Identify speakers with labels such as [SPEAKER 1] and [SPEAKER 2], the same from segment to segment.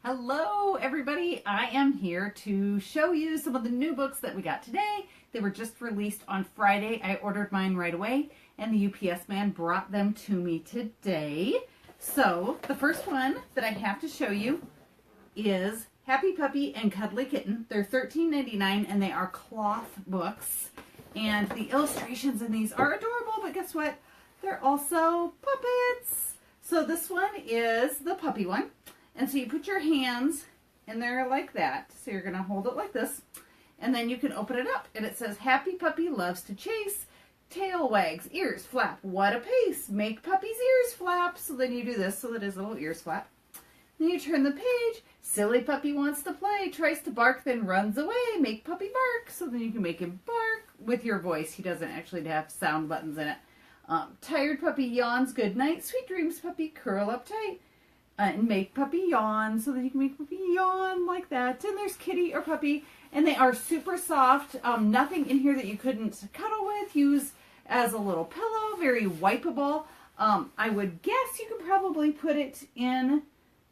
[SPEAKER 1] Hello everybody, I am here to show you some of the new books that we got today. They were just released on Friday. I ordered mine right away and the UPS man brought them to me today. So the first one that I have to show you is Happy Puppy and Cuddly Kitten. They're $13.99 and they are cloth books. And the illustrations in these are adorable, but guess what? They're also puppets. So this one is the puppy one. And so you put your hands in there like that. So you're going to hold it like this. And then you can open it up. And it says, Happy Puppy loves to chase. Tail wags, ears flap. What a pace. Make puppy's ears flap. So then you do this so that his little ears flap. Then you turn the page. Silly puppy wants to play. Tries to bark, then runs away. Make puppy bark. So then you can make him bark with your voice. He doesn't actually have sound buttons in it. Tired puppy yawns. Good night. Sweet dreams puppy. Curl up tight. And make puppy yawn, so that you can make puppy yawn like that. And there's kitty or puppy, and they are super soft. Nothing in here that you couldn't cuddle with. Use as a little pillow. Very wipeable. I would guess you could probably put it in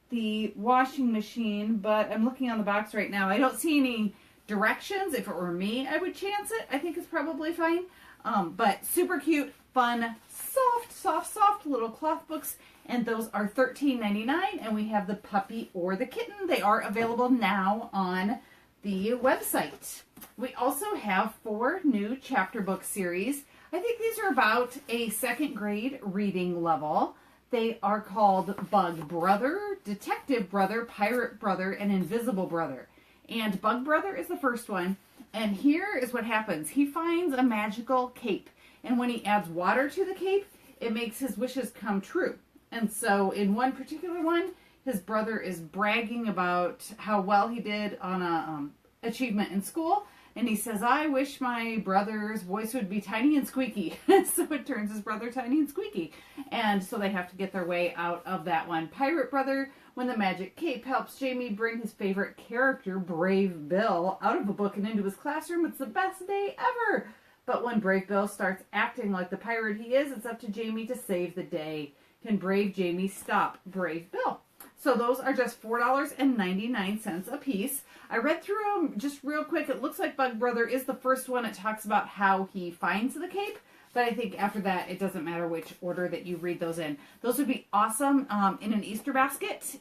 [SPEAKER 1] the washing machine, but I'm looking on the box right now. I don't see any directions. If it were me, I would chance it. I think it's probably fine. But super cute, fun, soft little cloth books. And those are $13.99, and we have the puppy or the kitten. They are available now on the website. We also have 4 new chapter book series. I think these are about a 2nd grade reading level. They are called Bug Brother, Detective Brother, Pirate Brother, and Invisible Brother. And Bug Brother is the first one. And here is what happens. He finds a magical cape. And when he adds water to the cape, it makes his wishes come true. And so in one particular one, his brother is bragging about how well he did on a achievement in school. And he says, I wish my brother's voice would be tiny and squeaky. So it turns his brother tiny and squeaky. And so they have to get their way out of that one. Pirate Brother, when the magic cape helps Jamie bring his favorite character, Brave Bill, out of a book and into his classroom, it's the best day ever. But when Brave Bill starts acting like the pirate he is, it's up to Jamie to save the day. Can Brave Jamie stop Brave Bill? So those are just $4.99 a piece. I read through them just real quick. It looks like Bug Brother is the first one. It talks about how he finds the cape. But I think after that, it doesn't matter which order that you read those in. Those would be awesome in an Easter basket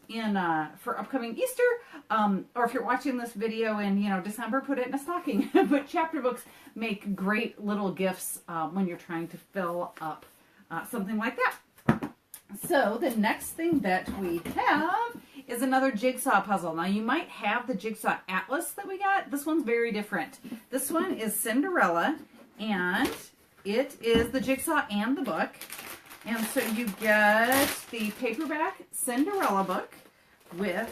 [SPEAKER 1] for upcoming Easter. Or if you're watching this video in December, put it in a stocking. But chapter books make great little gifts when you're trying to fill up something like that. So the next thing that we have is another jigsaw puzzle. Now you might have the Jigsaw Atlas that we got. This one's very different. This one is Cinderella, and it is the jigsaw and the book. And so you get the paperback Cinderella book with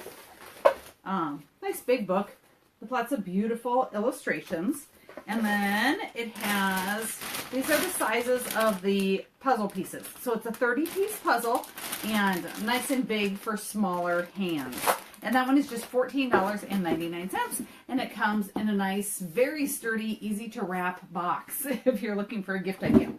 [SPEAKER 1] nice big book with lots of beautiful illustrations. And then it has, these are the sizes of the puzzle pieces. So it's a 30-piece puzzle and nice and big for smaller hands. And that one is just $14.99. And it comes in a nice, very sturdy, easy to wrap box if you're looking for a gift idea.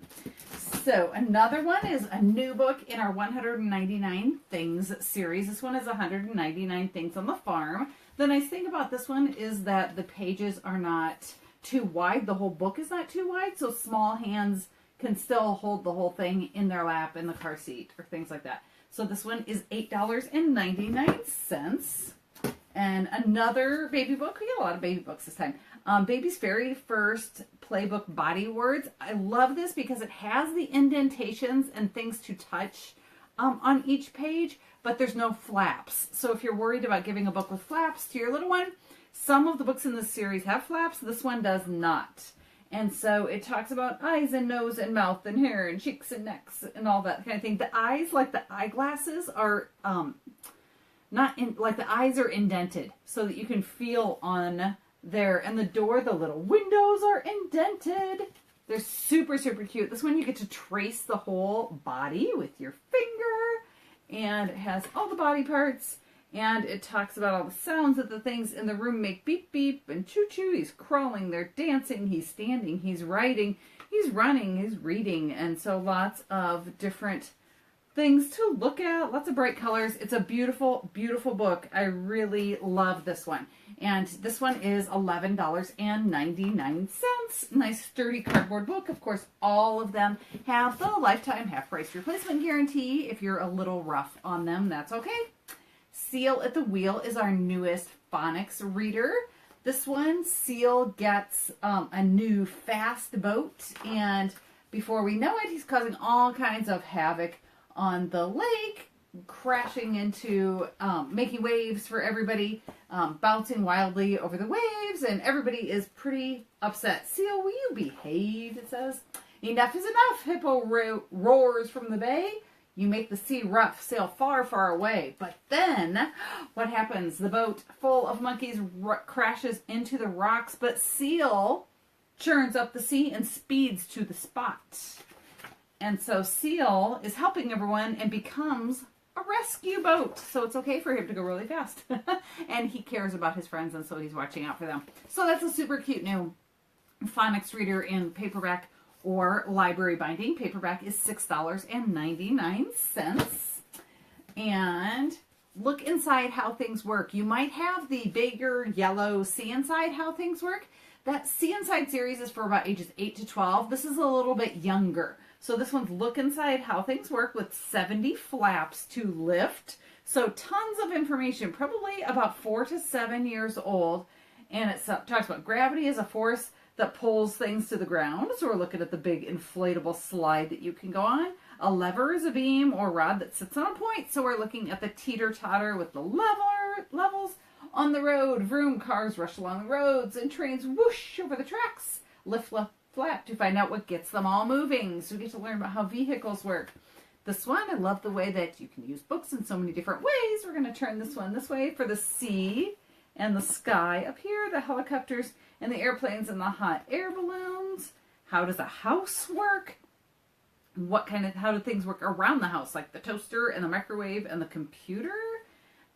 [SPEAKER 1] So another one is a new book in our 199 Things series. This one is 199 Things on the Farm. The nice thing about this one is that the pages are not too wide. The whole book is not too wide, so small hands can still hold the whole thing in their lap in the car seat or things like that. So this one is $8.99. And another baby book. We get a lot of baby books this time. Baby's very first playbook, Body Words. I love this because it has the indentations and things to touch on each page, but there's no flaps. So if you're worried about giving a book with flaps to your little one, some of the books in this series have flaps. This one does not. And so it talks about eyes and nose and mouth and hair and cheeks and necks and all that kind of thing. The eyes, like the eyeglasses, are like the eyes are indented so that you can feel on there. And the door, the little windows are indented. They're super, super cute. This one you get to trace the whole body with your finger. And it has all the body parts. And it talks about all the sounds that the things in the room make. Beep, beep, and choo-choo. He's crawling, they're dancing, he's standing, he's writing, he's running, he's reading. And so lots of different things to look at, lots of bright colors. It's a beautiful, beautiful book. I really love this one. And this one is $11.99. Nice sturdy cardboard book. Of course, all of them have the lifetime half-price replacement guarantee. If you're a little rough on them, that's okay. Seal at the Wheel is our newest phonics reader. This one, Seal gets a new fast boat, and before we know it, he's causing all kinds of havoc on the lake, crashing into, making waves for everybody, bouncing wildly over the waves, and everybody is pretty upset. Seal, will you behave, it says. Enough is enough, Hippo roars from the bay. You make the sea rough, sail far, far away. But then, what happens? The boat full of monkeys crashes into the rocks, but Seal churns up the sea and speeds to the spot. And so Seal is helping everyone and becomes a rescue boat. So it's okay for him to go really fast. And he cares about his friends, and so he's watching out for them. So that's a super cute new phonics reader in paperback or library binding. Paperback is $6.99. And look inside how things work. You might have the bigger yellow See Inside How Things Work. That See Inside series is for about ages 8 to 12. This is a little bit younger. So this one's Look Inside How Things Work with 70 flaps to lift. So tons of information, probably about 4 to 7 years old. And it talks about gravity as a force that pulls things to the ground. So we're looking at the big inflatable slide that you can go on. A lever is a beam or rod that sits on a point. So we're looking at the teeter-totter with the levels on the road. Vroom, cars rush along the roads and trains whoosh over the tracks. Lift, left, flap to find out what gets them all moving. So we get to learn about how vehicles work. This one, I love the way that you can use books in so many different ways. We're going to turn this one this way for the sea and the sky up here, the helicopters and the airplanes and the hot air balloons. How does a house work? How do things work around the house, like the toaster and the microwave and the computer,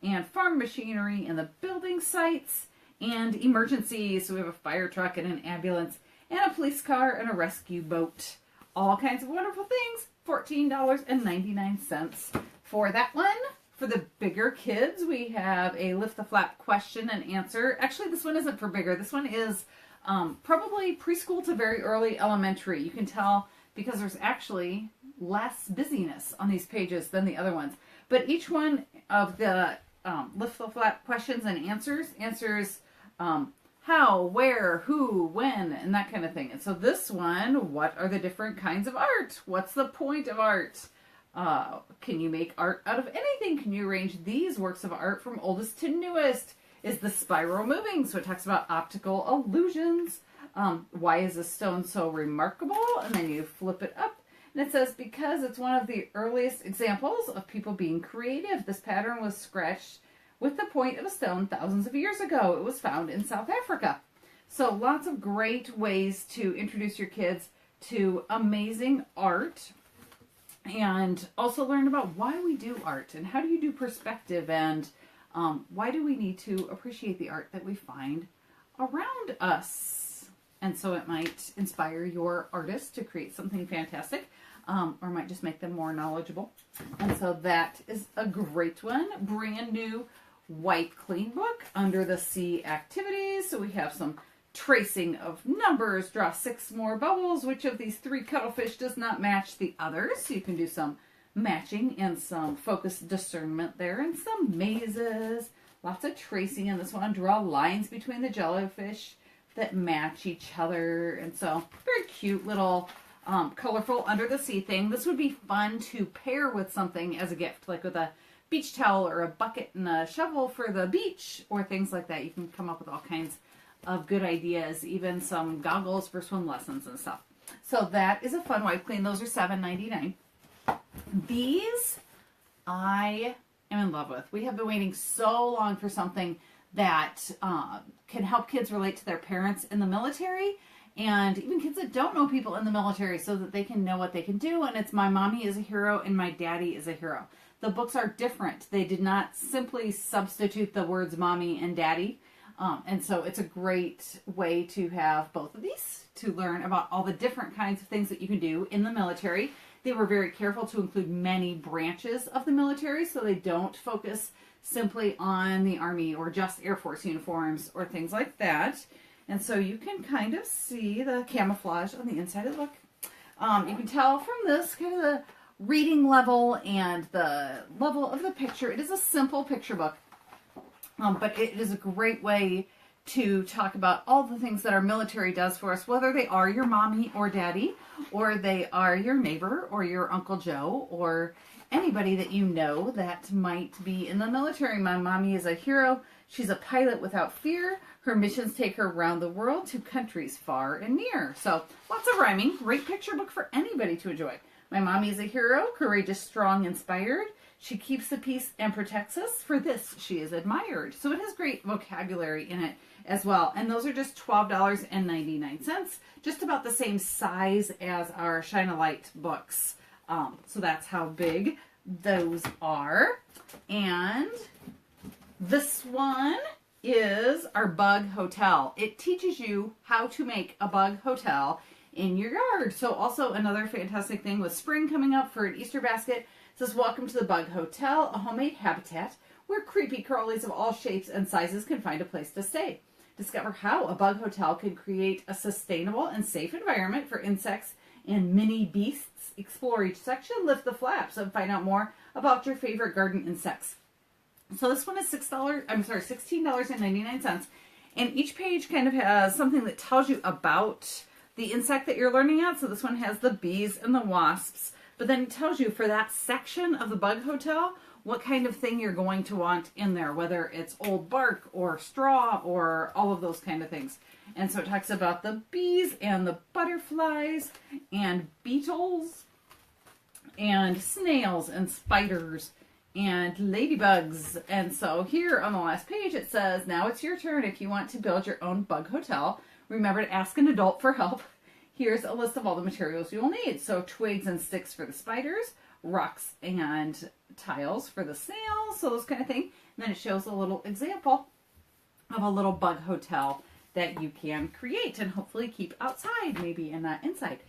[SPEAKER 1] and farm machinery and the building sites, and emergencies. So we have a fire truck and an ambulance and a police car and a rescue boat. All kinds of wonderful things. $14.99 for that one. For the bigger kids, we have a Lift the Flap question and answer. Actually, this one isn't for bigger. This one is probably preschool to very early elementary. You can tell because there's actually less busyness on these pages than the other ones. But each one of the Lift the Flap questions and answers how, where, who, when, and that kind of thing. And so this one, what are the different kinds of art? What's the point of art? Can you make art out of anything? Can you arrange these works of art from oldest to newest? Is the spiral moving? So it talks about optical illusions. Why is a stone so remarkable? And then you flip it up. And it says, because it's one of the earliest examples of people being creative. This pattern was scratched with the point of a stone thousands of years ago. It was found in South Africa. So lots of great ways to introduce your kids to amazing art. And also learn about why we do art and how do you do perspective and why do we need to appreciate the art that we find around us. And so it might inspire your artists to create something fantastic or might just make them more knowledgeable. And so that is a great one. Brand new wipe clean book, Under the Sea activities. So we have some tracing of numbers, draw 6 more bubbles. Which of these 3 cuttlefish does not match the others? So you can do some matching and some focused discernment there, and some mazes. Lots of tracing in this one. Draw lines between the jellyfish that match each other. And so very cute little colorful Under the Sea thing. This would be fun to pair with something as a gift, like with a beach towel or a bucket and a shovel for the beach or things like that. You can come up with all kinds of good ideas, even some goggles for swim lessons and stuff. So that is a fun wipe clean. Those are $7.99. These I am in love with. We have been waiting so long for something that can help kids relate to their parents in the military and even kids that don't know people in the military so that they can know what they can do. And it's My Mommy is a Hero and My Daddy is a Hero. The books are different. They did not simply substitute the words mommy and daddy. And so it's a great way to have both of these to learn about all the different kinds of things that you can do in the military. They were very careful to include many branches of the military so they don't focus simply on the Army or just Air Force uniforms or things like that. And so you can kind of see the camouflage on the inside of the book. You can tell from this kind of the reading level and the level of the picture. It is a simple picture book, but it is a great way to talk about all the things that our military does for us, whether they are your mommy or daddy, or they are your neighbor or your Uncle Joe, or anybody that you know that might be in the military. My mommy is a hero. She's a pilot without fear. Her missions take her around the world to countries far and near. So lots of rhyming. Great picture book for anybody to enjoy. My mommy is a hero, courageous, strong, inspired. She keeps the peace and protects us. For this, she is admired. So it has great vocabulary in it as well. And those are just $12.99. Just about the same size as our Shine a Light books. So that's how big those are. And this one is our bug hotel. It teaches you how to make a bug hotel in your yard. So also another fantastic thing with spring coming up for an Easter basket. It says, welcome to the Bug Hotel, a homemade habitat where creepy crawlies of all shapes and sizes can find a place to stay. Discover how a bug hotel can create a sustainable and safe environment for insects and mini beasts. Explore each section, lift the flaps, and find out more about your favorite garden insects. So this one is $16.99. And each page kind of has something that tells you about the insect that you're learning at. So this one has the bees and the wasps. But then it tells you for that section of the bug hotel what kind of thing you're going to want in there, whether it's old bark or straw or all of those kind of things. And so it talks about the bees and the butterflies and beetles and snails and spiders and ladybugs. And so here on the last page it says, now it's your turn. If you want to build your own bug hotel, remember to ask an adult for help. Here's a list of all the materials you'll need. So twigs and sticks for the spiders, rocks and tiles for the snails, so those kind of thing. And then it shows a little example of a little bug hotel that you can create and hopefully keep outside, maybe, and not inside.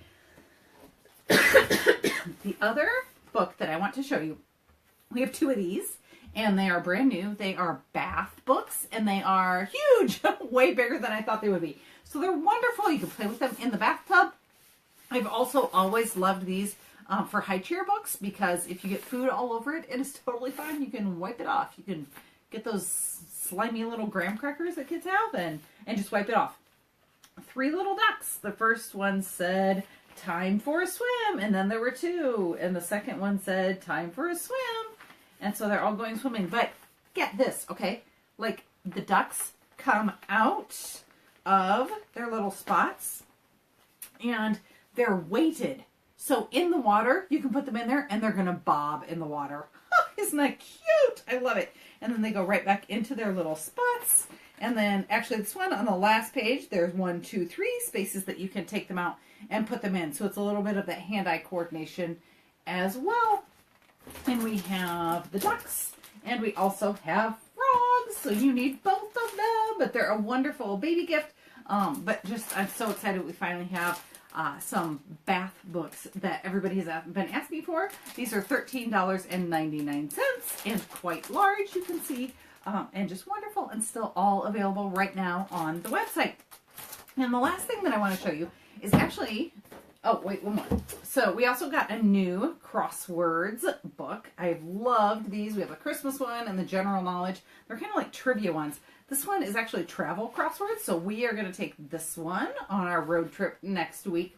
[SPEAKER 1] The other book that I want to show you, we have two of these, and they are brand new. They are bath books, and they are huge, way bigger than I thought they would be. So they're wonderful. You can play with them in the bathtub. I've also always loved these for high chair books, because if you get food all over it, it is totally fine. You can wipe it off. You can get those slimy little graham crackers that kids have and just wipe it off. Three little ducks. The first one said, time for a swim. And then there were two. And the second one said, time for a swim. And so they're all going swimming. But get this, okay? Like, the ducks come out of their little spots and they're weighted. So in the water, you can put them in there and they're going to bob in the water. Isn't that cute? I love it. And then they go right back into their little spots. And then actually this one on the last page, there's 1, 2, 3 spaces that you can take them out and put them in. So it's a little bit of that hand-eye coordination as well. And we have the ducks, and we also have frogs. So you need both of them, but they're a wonderful baby gift. But just, I'm so excited we finally have some bath books that everybody has been asking for. These are $13.99 and quite large, you can see, and just wonderful, and still all available right now on the website. And the last thing that I want to show you is actually, oh wait, one more. So we also got a new Crosswords book. I've loved these. We have a Christmas one and the general knowledge. They're kind of like trivia ones. This one is actually travel crosswords, so we are going to take this one on our road trip next week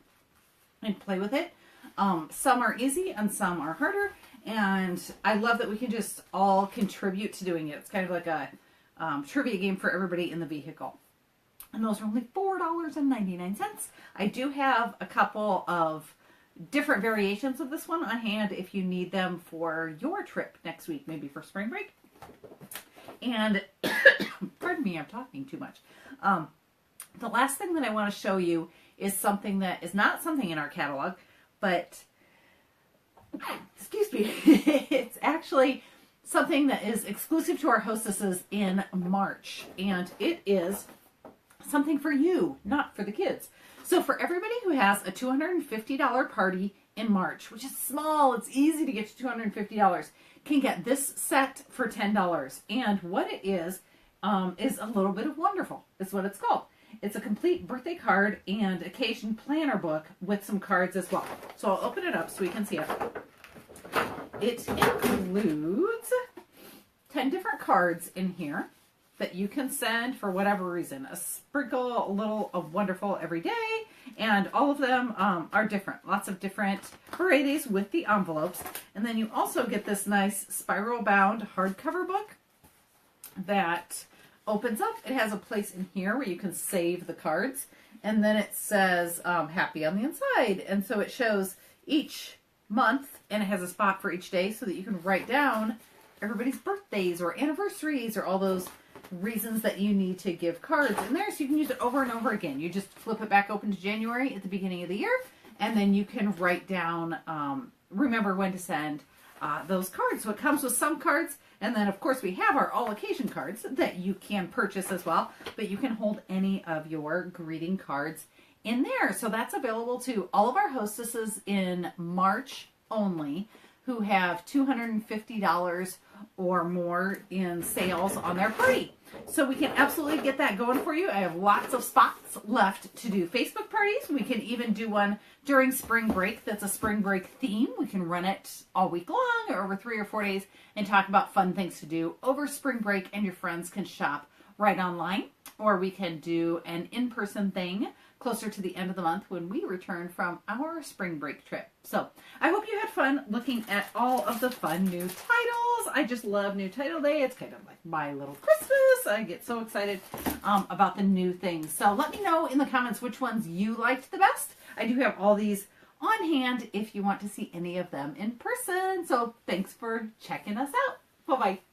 [SPEAKER 1] and play with it. Some are easy and some are harder, and I love that we can just all contribute to doing it. It's kind of like a trivia game for everybody in the vehicle. And those are only $4.99. I do have a couple of different variations of this one on hand if you need them for your trip next week, maybe for spring break. And pardon me, I'm talking too much. The last thing that I want to show you is something that is not something in our catalog, but excuse me, it's actually something that is exclusive to our hostesses in March, and it is something for you, not for the kids. So for everybody who has a $250 party in March, which is small. It's easy to get to $250. Can get this set for $10. And what it is a little bit of wonderful. Is what it's called. It's a complete birthday card and occasion planner book with some cards as well. So I'll open it up so we can see it. It includes 10 different cards in here that you can send for whatever reason. A sprinkle, a little of wonderful every day, and all of them are different. Lots of different varieties with the envelopes. And then you also get this nice spiral bound hardcover book that opens up. It has a place in here where you can save the cards, and then it says happy on the inside. And so it shows each month, and it has a spot for each day so that you can write down everybody's birthdays or anniversaries or all those reasons that you need to give cards in there, so you can use it over and over again. You just flip it back open to January at the beginning of the year, and then you can write down, remember when to send those cards. So it comes with some cards, and then of course we have our all occasion cards that you can purchase as well, but you can hold any of your greeting cards in there. So that's available to all of our hostesses in March only who have $250 or more in sales on their party. So we can absolutely get that going for you. I have lots of spots left to do Facebook parties. We can even do one during spring break that's a spring break theme. We can run it all week long or over 3 or 4 days and talk about fun things to do over spring break, and your friends can shop right online. Or we can do an in-person thing closer to the end of the month when we return from our spring break trip. So I hope you had fun looking at all of the fun new titles. I just love new title day. It's kind of like my little Christmas. I get so excited about the new things. So let me know in the comments which ones you liked the best. I do have all these on hand if you want to see any of them in person. So thanks for checking us out. Bye-bye.